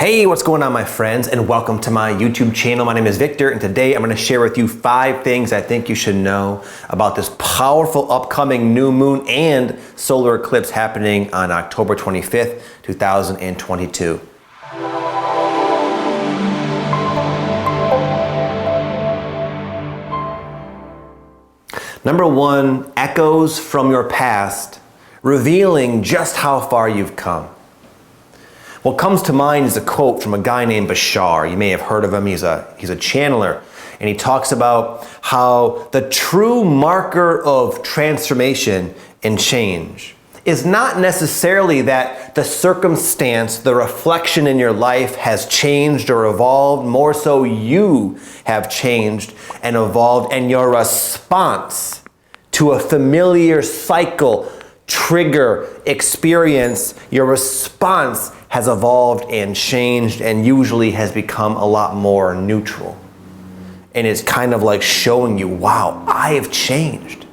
Hey, what's going on, my friends, and welcome to my YouTube channel. My name is Victor, and today I'm going to share with you 5 things I think you should know about this powerful upcoming new moon and solar eclipse happening on October 25th, 2022. Number 1, echoes from your past, revealing just how far you've come. What comes to mind is a quote from a guy named Bashar. You may have heard of him. He's a channeler, and he talks about how the true marker of transformation and change is not necessarily that the circumstance, the reflection in your life has changed or evolved. More so, you have changed and evolved, and your response to a familiar cycle, trigger, experience, your response has evolved and changed and usually has become a lot more neutral. And it's kind of like showing you, wow, I have changed.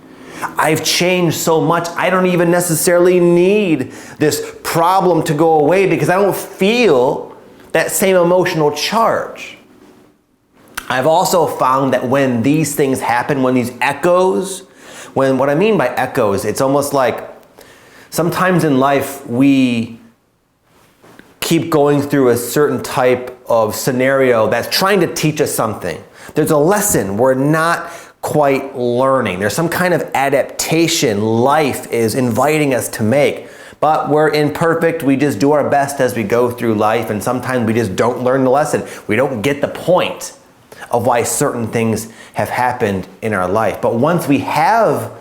I've changed so much, I don't even necessarily need this problem to go away because I don't feel that same emotional charge. I've also found that when these things happen, when these echoes, what I mean by echoes, it's almost like sometimes in life we keep going through a certain type of scenario that's trying to teach us something. There's a lesson we're not quite learning. There's some kind of adaptation life is inviting us to make. But we're imperfect. We just do our best as we go through life, and sometimes we just don't learn the lesson. We don't get the point of why certain things have happened in our life. But once we have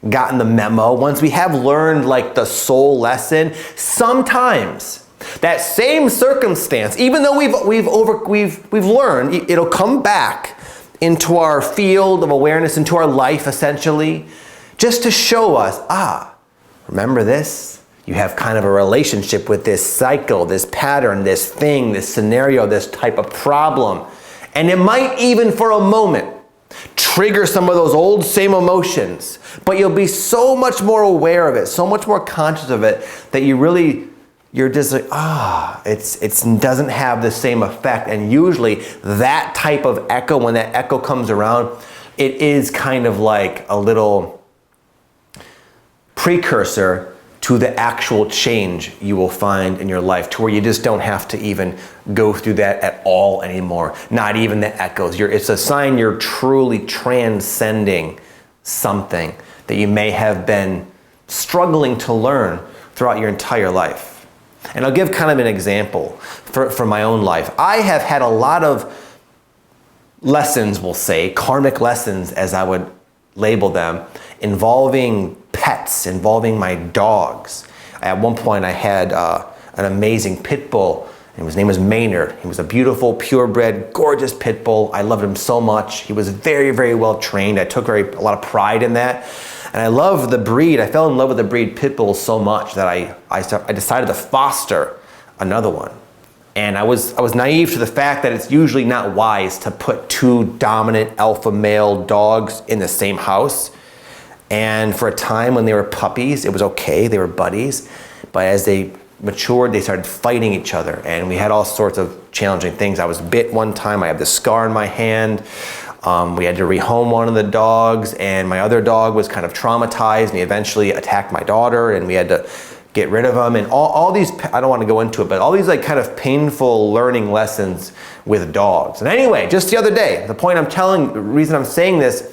gotten the memo, once we have learned like the soul lesson, sometimes that same circumstance, even though we've learned, it'll come back into our field of awareness, into our life essentially, just to show us, remember this? You have kind of a relationship with this cycle, this pattern, this thing, this scenario, this type of problem. And it might even for a moment trigger some of those old same emotions, but you'll be so much more aware of it, so much more conscious of it that you're just like, it doesn't have the same effect. And usually that type of echo, when that echo comes around, it is kind of like a little precursor to the actual change you will find in your life, to where you just don't have to even go through that at all anymore. Not even the echoes. It's a sign you're truly transcending something that you may have been struggling to learn throughout your entire life. And I'll give kind of an example for my own life. I have had a lot of lessons, we'll say, karmic lessons as I would label them, involving pets, involving my dogs. At one point I had an amazing pit bull, and his name was Maynard. He was a beautiful, purebred, gorgeous pit bull. I loved him so much. He was very, very well trained. I took a lot of pride in that. And I love the breed. I fell in love with the breed pit bull so much that I decided to foster another one. And I was naive to the fact that it's usually not wise to put 2 dominant alpha male dogs in the same house. And for a time when they were puppies, it was okay, they were buddies. But as they matured, they started fighting each other, and we had all sorts of challenging things. I was bit one time, I have this scar in my hand. We had to rehome one of the dogs, and my other dog was kind of traumatized, and he eventually attacked my daughter, and we had to get rid of him. And all these, I don't want to go into it, but all these like kind of painful learning lessons with dogs. And anyway, just the other day, the reason I'm saying this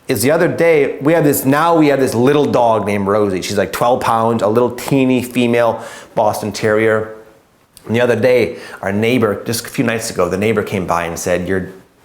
is the other day, we have this little dog named Rosie. She's like 12 pounds, a little teeny female Boston Terrier. And the other day, our neighbor, just a few nights ago, the neighbor came by and said,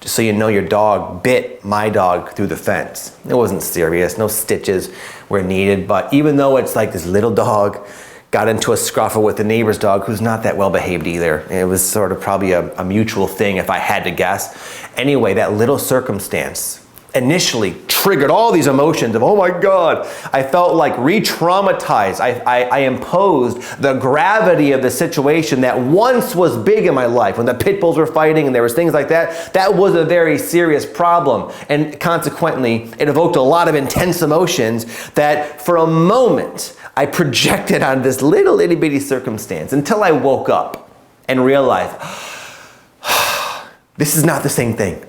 just so you know, your dog bit my dog through the fence. It wasn't serious, no stitches were needed, but even though it's like this little dog got into a scruffle with the neighbor's dog, who's not that well behaved either. It was sort of probably a mutual thing if I had to guess. Anyway, that little circumstance initially triggered all these emotions of, oh my God, I felt like re-traumatized. I imposed the gravity of the situation that once was big in my life. When the pit bulls were fighting and there was things like that, that was a very serious problem. And consequently, it evoked a lot of intense emotions that for a moment, I projected on this little itty bitty circumstance until I woke up. and realize, this is not the same thing.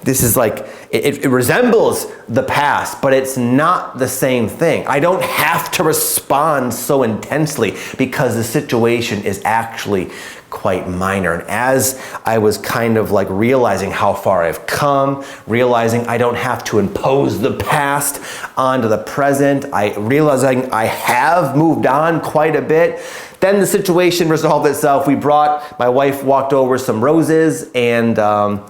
This is like, it resembles the past, but it's not the same thing. I don't have to respond so intensely because the situation is actually quite minor. And as I was kind of like realizing how far I've come, realizing I don't have to impose the past onto the present, realizing I have moved on quite a bit, then the situation resolved itself. My wife walked over some roses and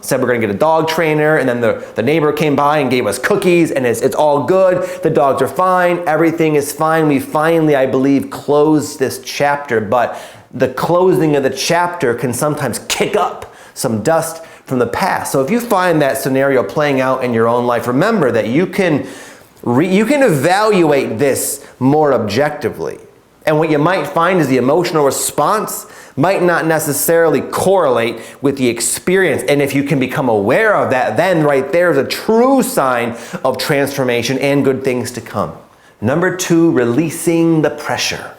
said we're gonna get a dog trainer, and then the neighbor came by and gave us cookies, and it's all good. The dogs are fine, everything is fine. We finally, I believe, closed this chapter, but the closing of the chapter can sometimes kick up some dust from the past. So if you find that scenario playing out in your own life, remember that you can evaluate this more objectively. And what you might find is the emotional response might not necessarily correlate with the experience. And if you can become aware of that, then right there is a true sign of transformation and good things to come. Number 2, releasing the pressure.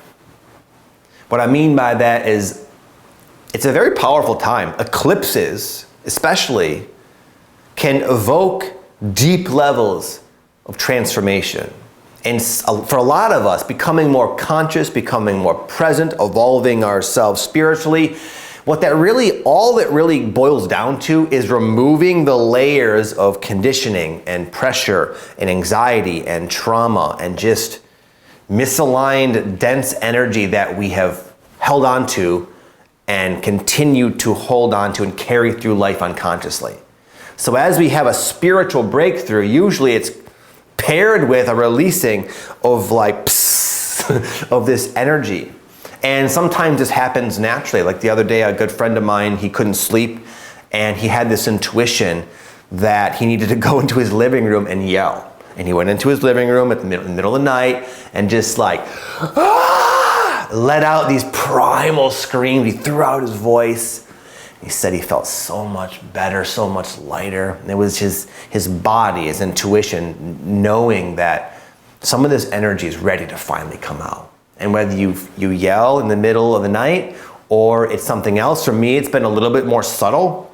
What I mean by that is it's a very powerful time. Eclipses, especially, can evoke deep levels of transformation. And for a lot of us, becoming more conscious, becoming more present, evolving ourselves spiritually, all that really boils down to is removing the layers of conditioning and pressure and anxiety and trauma and just misaligned, dense energy that we have held on to and continue to hold on to and carry through life unconsciously. So as we have a spiritual breakthrough, usually it's paired with a releasing of of this energy. And sometimes this happens naturally. Like the other day, a good friend of mine, he couldn't sleep, and he had this intuition that he needed to go into his living room and yell. And he went into his living room in the middle of the night and just let out these primal screams. He threw out his voice. He said he felt so much better, so much lighter. And it was his body, his intuition, knowing that some of this energy is ready to finally come out. And whether you yell in the middle of the night or it's something else, for me, it's been a little bit more subtle.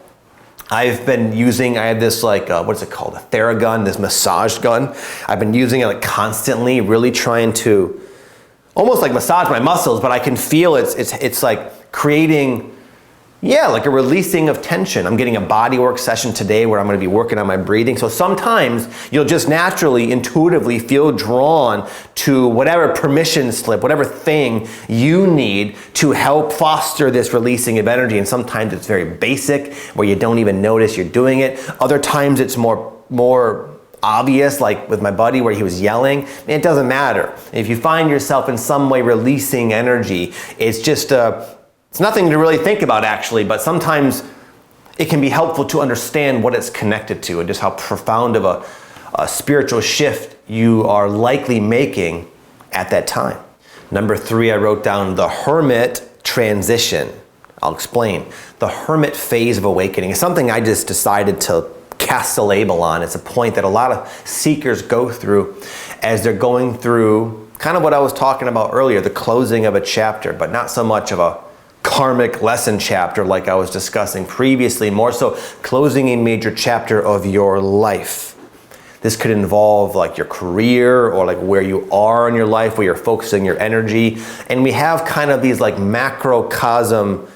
I have this what's it called? A Theragun, this massage gun. I've been using it constantly, really trying to almost massage my muscles, but I can feel it's like creating, like a releasing of tension. I'm getting a body work session today where I'm gonna be working on my breathing. So sometimes you'll just naturally, intuitively feel drawn to whatever permission slip, whatever thing you need to help foster this releasing of energy. And sometimes it's very basic where you don't even notice you're doing it. Other times it's more obvious, like with my buddy where he was yelling. It doesn't matter. If you find yourself in some way releasing energy, it's just it's nothing to really think about actually, but sometimes it can be helpful to understand what it's connected to and just how profound of a spiritual shift you are likely making at that time. Number 3, I wrote down the hermit transition. I'll explain. The hermit phase of awakening is something I just decided to cast a label on. It's a point that a lot of seekers go through as they're going through kind of what I was talking about earlier, the closing of a chapter, but not so much of a karmic lesson chapter like I was discussing previously, more so closing a major chapter of your life. This could involve your career or where you are in your life, where you're focusing your energy. And we have kind of these macrocosm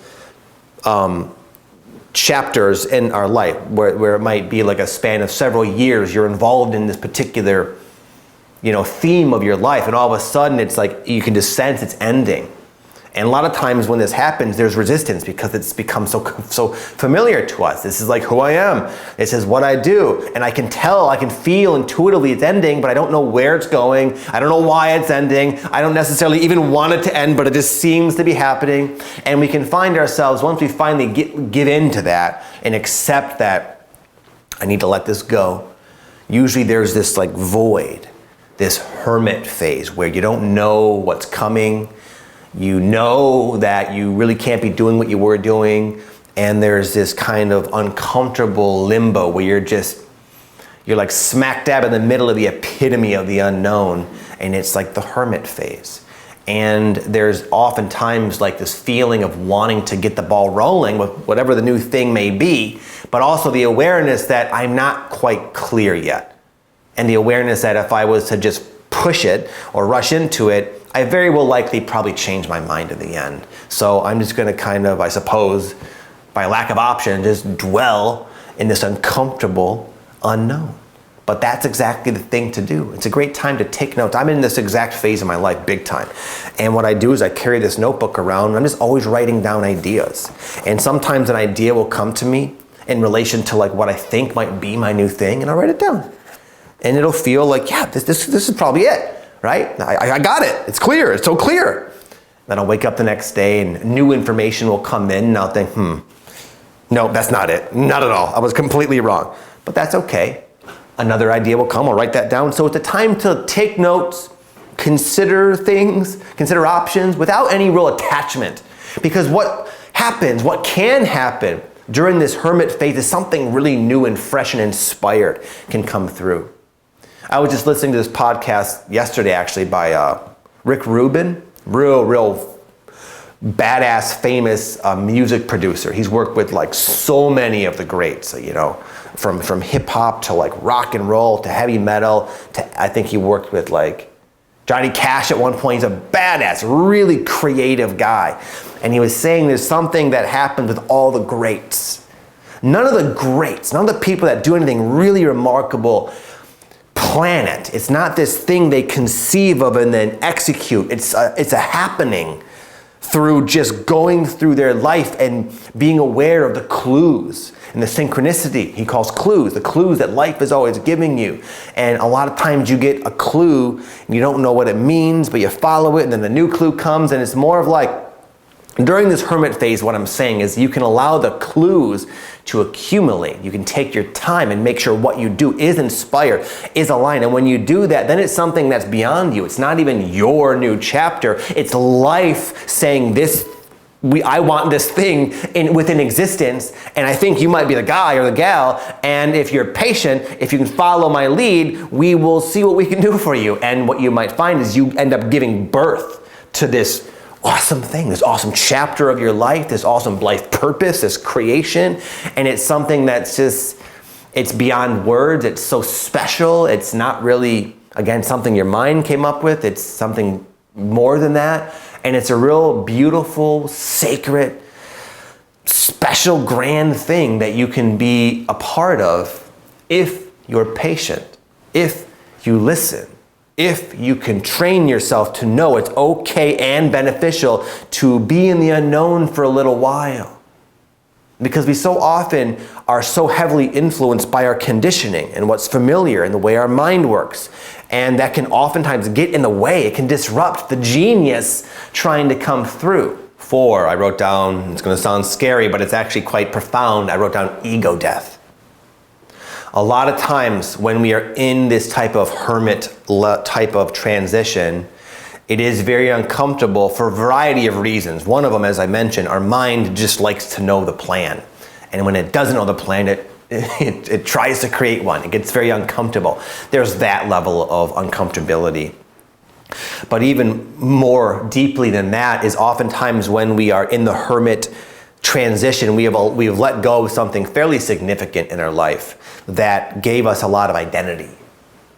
chapters in our life where it might be a span of several years. You're involved in this particular theme of your life, and all of a sudden it's you can just sense it's ending. And a lot of times when this happens, there's resistance because it's become so familiar to us. This is who I am. This is what I do. And I can feel intuitively it's ending, but I don't know where it's going. I don't know why it's ending. I don't necessarily even want it to end, but it just seems to be happening. And we can find ourselves, once we finally give into that and accept that I need to let this go, usually there's this void, this hermit phase where you don't know what's coming. You know that you really can't be doing what you were doing, and there's this kind of uncomfortable limbo where you're smack dab in the middle of the epitome of the unknown, and it's the hermit phase. And there's oftentimes like this feeling of wanting to get the ball rolling with whatever the new thing may be, but also the awareness that I'm not quite clear yet. And the awareness that if I was to just push it or rush into it, I very well likely probably change my mind in the end. So I'm just gonna kind of, I suppose, by lack of option, just dwell in this uncomfortable unknown. But that's exactly the thing to do. It's a great time to take notes. I'm in this exact phase of my life, big time. And what I do is I carry this notebook around and I'm just always writing down ideas. And sometimes an idea will come to me in relation to like what I think might be my new thing, and I'll write it down. And it'll feel like, yeah, this is probably it, right? I got it, it's clear, it's so clear. Then I'll wake up the next day and new information will come in and I'll think, no, that's not it, not at all. I was completely wrong, but that's okay. Another idea will come, I'll write that down. So it's a time to take notes, consider things, consider options without any real attachment. Because what can happen during this hermit phase is something really new and fresh and inspired can come through. I was just listening to this podcast yesterday actually by Rick Rubin, real badass, famous music producer. He's worked with like so many of the greats, you know, from hip hop to like rock and roll to heavy metal to, I think he worked with like Johnny Cash at one point. He's a badass, really creative guy. And he was saying there's something that happens with all the greats. None of the greats, none of the people that do anything really remarkable plan it. It's not this thing they conceive of and then execute. It's a happening through just going through their life and being aware of the clues and the synchronicity he calls clues, the clues that life is always giving you. And a lot of times you get a clue and you don't know what it means, but you follow it and then the new clue comes, and it's more of like, during this hermit phase, what I'm saying is you can allow the clues to accumulate. You can take your time and make sure what you do is inspired, is aligned. And when you do that, then it's something that's beyond you. It's not even your new chapter. It's life saying this, I want this thing within existence, and I think you might be the guy or the gal, and if you're patient, if you can follow my lead, we will see what we can do for you. And what you might find is you end up giving birth to this awesome thing, this awesome chapter of your life, this awesome life purpose, this creation. And it's something that's just, it's beyond words. It's so special. It's not really, again, something your mind came up with. It's something more than that. And it's a real beautiful, sacred, special, grand thing that you can be a part of if you're patient, if you listen, if you can train yourself to know it's okay and beneficial to be in the unknown for a little while. Because we so often are so heavily influenced by our conditioning and what's familiar and the way our mind works. And that can oftentimes get in the way. It can disrupt the genius trying to come through. 4, I wrote down, it's gonna sound scary, but it's actually quite profound. I wrote down ego death. A lot of times when we are in this type of hermit type of transition, it is very uncomfortable for a variety of reasons. One of them, as I mentioned, our mind just likes to know the plan. And when it doesn't know the plan, it tries to create one. It gets very uncomfortable. There's that level of uncomfortability. But even more deeply than that is oftentimes when we are in the hermit transition, we have let go of something fairly significant in our life that gave us a lot of identity,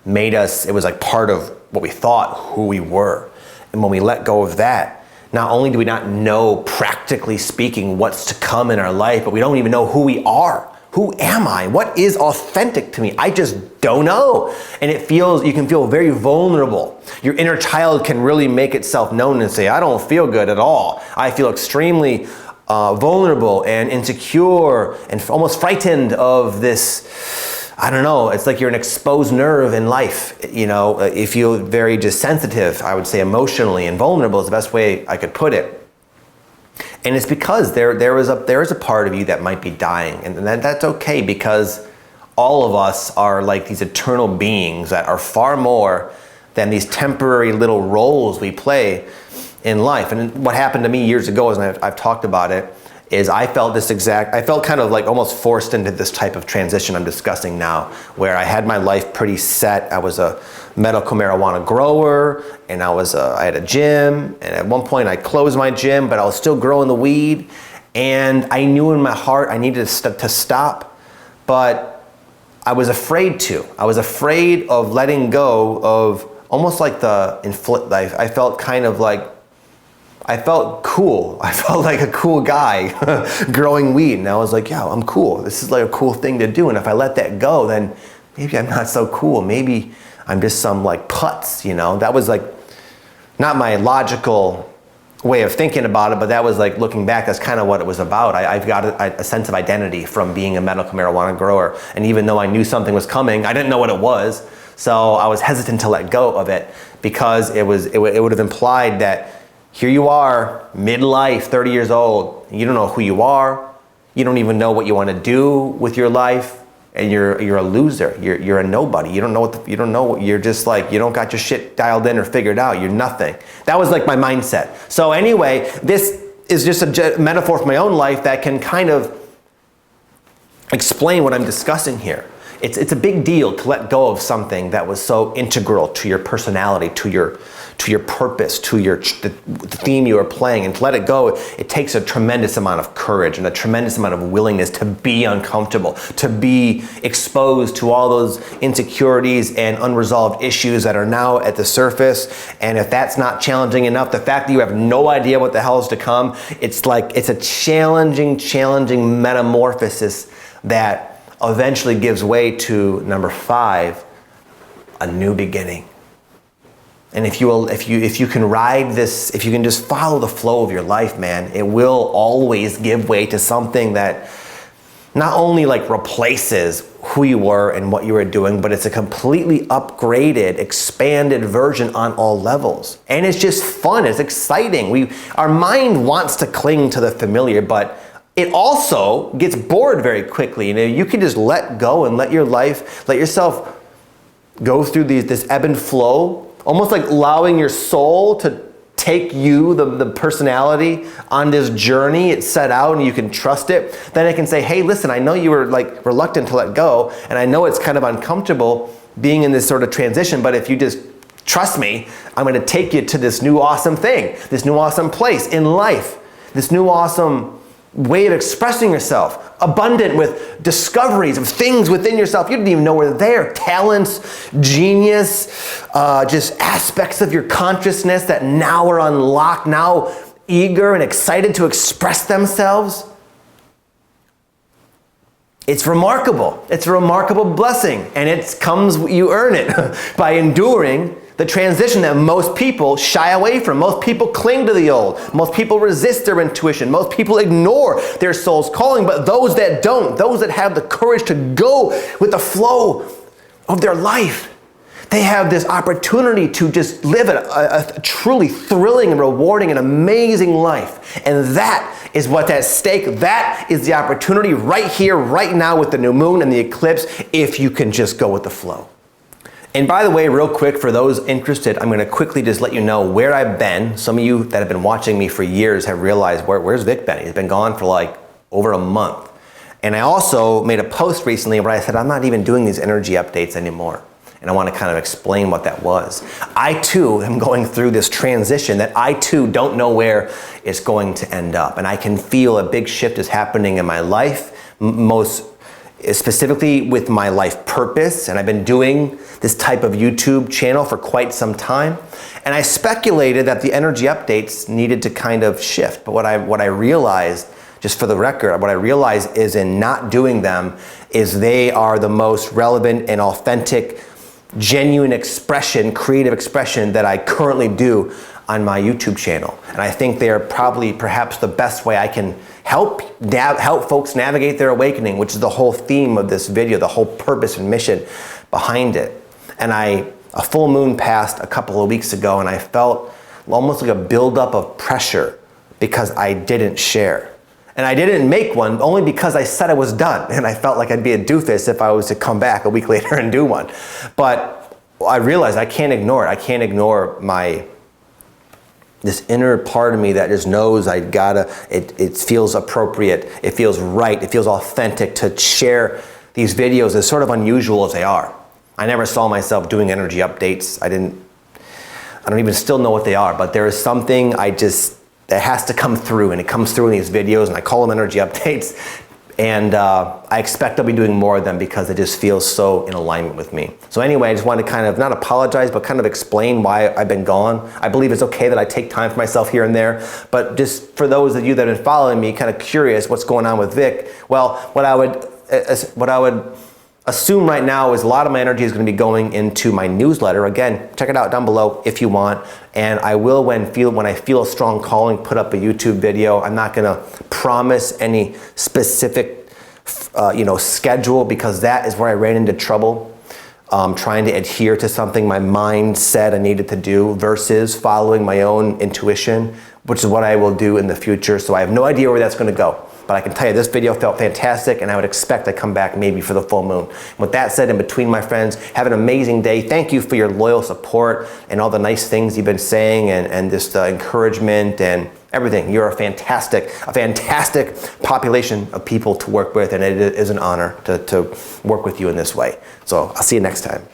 made us, it was like part of what we thought, who we were. And when we let go of that, not only do we not know, practically speaking, what's to come in our life, but we don't even know who we are. Who am I? What is authentic to me? I just don't know. And you can feel very vulnerable. Your inner child can really make itself known and say, I don't feel good at all. I feel extremely vulnerable and insecure and almost frightened of this. I don't know, it's like you're an exposed nerve in life. You know, you feel very just sensitive, I would say emotionally, and vulnerable is the best way I could put it. And it's because there is a part of you that might be dying, and that's okay, because all of us are like these eternal beings that are far more than these temporary little roles we play in life. And what happened to me years ago, and I've talked about it, is I felt kind of like almost forced into this type of transition I'm discussing now, where I had my life pretty set. I was a medical marijuana grower, and I had a gym, and at one point I closed my gym, but I was still growing the weed, and I knew in my heart I needed to stop, but I was afraid to. I was afraid of letting go of almost like I felt kind of like, I felt cool. I felt like a cool guy growing weed. And I was like, yeah, I'm cool. This is like a cool thing to do. And if I let that go, then maybe I'm not so cool. Maybe I'm just some like putz, you know? That was like not my logical way of thinking about it, but that was like looking back, that's kind of what it was about. I've got a sense of identity from being a medical marijuana grower. And even though I knew something was coming, I didn't know what it was. So I was hesitant to let go of it because it would have implied that here you are, midlife, 30 years old. You don't know who you are. You don't even know what you want to do with your life. And you're a loser. You're a nobody. You don't know you're just like, you don't got your shit dialed in or figured out. You're nothing. That was like my mindset. So anyway, this is just a metaphor for my own life that can kind of explain what I'm discussing here. It's a big deal to let go of something that was so integral to your personality, to your purpose, to the theme you are playing, and to let it go, it takes a tremendous amount of courage and a tremendous amount of willingness to be uncomfortable, to be exposed to all those insecurities and unresolved issues that are now at the surface. And if that's not challenging enough, the fact that you have no idea what the hell is to come, it's a challenging metamorphosis that eventually gives way to number 5, a new beginning. And if you can ride this, if you can just follow the flow of your life, man, it will always give way to something that not only like replaces who you were and what you were doing, but it's a completely upgraded, expanded version on all levels. And it's just fun, it's exciting. Our mind wants to cling to the familiar, but it also gets bored very quickly. You know, you can just let go and let yourself go through this ebb and flow, almost like allowing your soul to take you, the personality, on this journey it's set out, and you can trust it. Then it can say, hey, listen, I know you were like reluctant to let go, and I know it's kind of uncomfortable being in this sort of transition, but if you just trust me, I'm going to take you to this new awesome thing, this new awesome place in life, this new awesome way of expressing yourself, abundant with discoveries of things within yourself you didn't even know were there, talents, genius, just aspects of your consciousness that now are unlocked, now eager and excited to express themselves. It's remarkable. It's a remarkable blessing, and you earn it by enduring the transition that most people shy away from. Most people cling to the old. Most people resist their intuition. Most people ignore their soul's calling. But those that don't, those that have the courage to go with the flow of their life, they have this opportunity to just live a truly thrilling and rewarding and amazing life. And that is what's at stake. That is the opportunity right here, right now with the new moon and the eclipse, if you can just go with the flow. And by the way, real quick, for those interested, I'm going to quickly just let you know where I've been. Some of you that have been watching me for years have realized, where's Vic been? He's been gone for like over a month. And I also made a post recently where I said, I'm not even doing these energy updates anymore. And I want to kind of explain what that was. I too am going through this transition that I too don't know where it's going to end up. And I can feel a big shift is happening in my life, most specifically with my life purpose. And I've been doing this type of YouTube channel for quite some time. And I speculated that the energy updates needed to kind of shift. But what I realized, just for the record, what I realized is in not doing them is they are the most relevant and authentic, genuine expression, creative expression that I currently do on my YouTube channel. And I think they are probably perhaps the best way I can help folks navigate their awakening, which is the whole theme of this video, the whole purpose and mission behind it. And a full moon passed a couple of weeks ago, and I felt almost like a buildup of pressure because I didn't share. And I didn't make one only because I said I was done, and I felt like I'd be a doofus if I was to come back a week later and do one. But I realized I can't ignore it. I can't ignore my this inner part of me that just knows I gotta, it feels appropriate, it feels right, it feels authentic to share these videos as sort of unusual as they are. I never saw myself doing energy updates. I don't even still know what they are, but there is something that has to come through, and it comes through in these videos, and I call them energy updates. And I expect I'll be doing more of them because it just feels so in alignment with me. So anyway, I just want to kind of not apologize, but kind of explain why I've been gone. I believe it's okay that I take time for myself here and there, but just for those of you that have been following me, kind of curious what's going on with Vic. Well, what I would assume right now is a lot of my energy is going to be going into my newsletter. Again, check it out down below if you want. And I will, when I feel a strong calling, put up a YouTube video. I'm not going to promise any specific, schedule, because that is where I ran into trouble. Trying to adhere to something my mind said I needed to do versus following my own intuition, which is what I will do in the future. So I have no idea where that's going to go. But I can tell you this video felt fantastic, and I would expect I come back maybe for the full moon. With that said, in between, my friends, have an amazing day. Thank you for your loyal support and all the nice things you've been saying, and just encouragement and everything. You're a fantastic population of people to work with, and it is an honor to work with you in this way. So I'll see you next time.